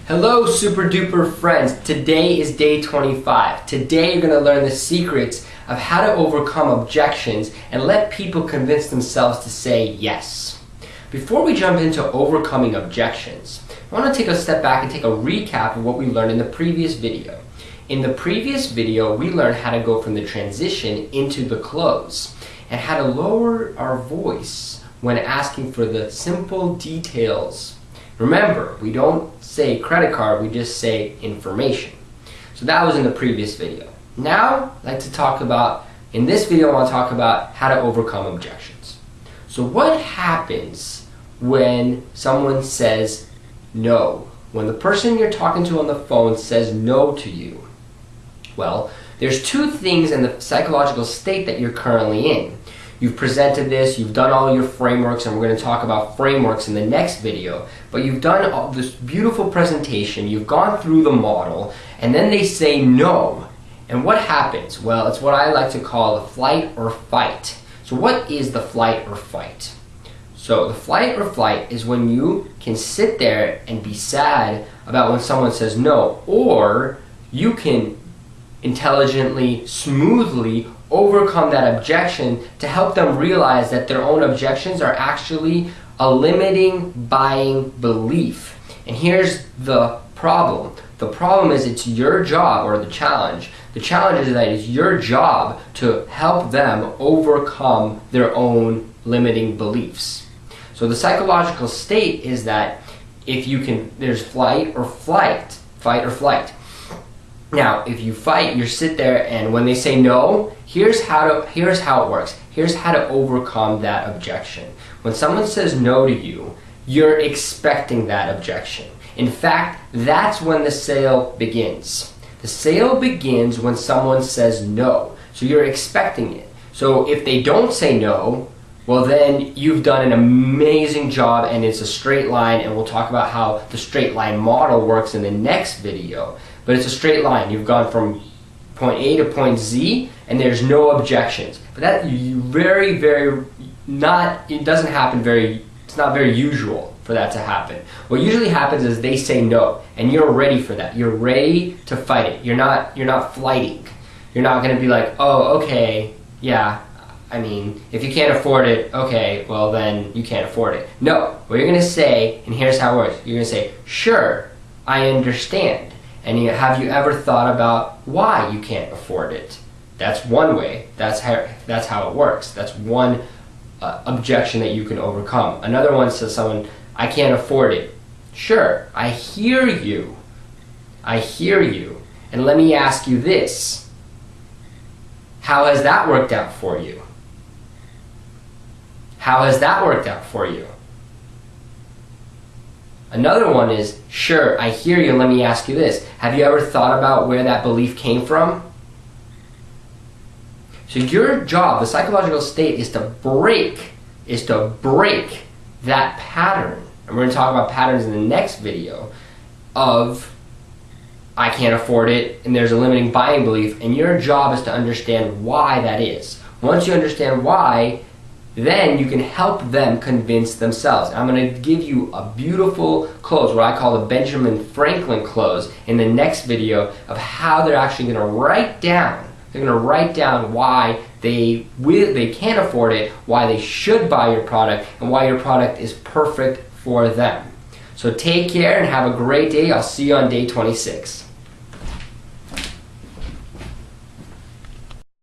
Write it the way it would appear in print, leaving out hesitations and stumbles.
Hello super duper friends, today is day 25. Today you're going to learn the secrets of how to overcome objections and let people convince themselves to say yes. Before we jump into overcoming objections, I want to take a step back and take a recap of what we learned in the previous video. In the previous video we learned how to go from the transition into the close and how to lower our voice when asking for the simple details. Remember, we don't say credit card, we just say information. So that was in the previous video. Now, I'd like to talk about, in this video I want to talk about how to overcome objections. So what happens when someone says no? When the person you're talking to on the phone says no to you? Well, there's two things in the psychological state that you're currently in. You've presented this, you've done all your frameworks, and we're going to talk about frameworks in the next video, but you've done all this beautiful presentation, you've gone through the model, and then they say no. And what happens? Well, it's what I like to call the flight or fight. So what is the flight or fight? So the flight or fight is when you can sit there and be sad about when someone says no, or you can intelligently, smoothly overcome that objection to help them realize that their own objections are actually a limiting buying belief. And here's the problem. The problem is it's your job, or the challenge. The challenge is that it's your job to help them overcome their own limiting beliefs. So the psychological state is that if you can, there's fight or flight. Now, if you fight, you sit there, and when they say no, here's how it works. Here's how to overcome that objection. When someone says no to you, you're expecting that objection. In fact, that's when the sale begins. The sale begins when someone says no. So you're expecting it. So if they don't say no, well then you've done an amazing job, and it's a straight line, and we'll talk about how the straight line model works in the next video. But it's a straight line. You've gone from point A to point Z, and there's no objections. But that it doesn't happen it's not very usual for that to happen. What usually happens is they say no, and you're ready for that. You're ready to fight it. You're not flighting. You're not going to be like, oh, okay, yeah, I mean, if you can't afford it, okay, well then you can't afford it. No, what you're going to say, and here's how it works. You're going to say, sure, I understand. And have you ever thought about why you can't afford it? That's one way. That's how it works. That's one objection that you can overcome. Another one says someone, I can't afford it. Sure, I hear you. I hear you. And let me ask you this. How has that worked out for you? How has that worked out for you? Another one is, sure, I hear you, and let me ask you this. Have you ever thought about where that belief came from? So your job, the psychological state, is to break that pattern. And we're going to talk about patterns in the next video of I can't afford it, and there's a limiting buying belief, and your job is to understand why that is. Once you understand why, then you can help them convince themselves. I'm going to give you a beautiful close, what I call the Benjamin Franklin close, in the next video of how they're actually going to write down. They're going to write down why they can't afford it, why they should buy your product, and why your product is perfect for them. So take care and have a great day. I'll see you on day 26.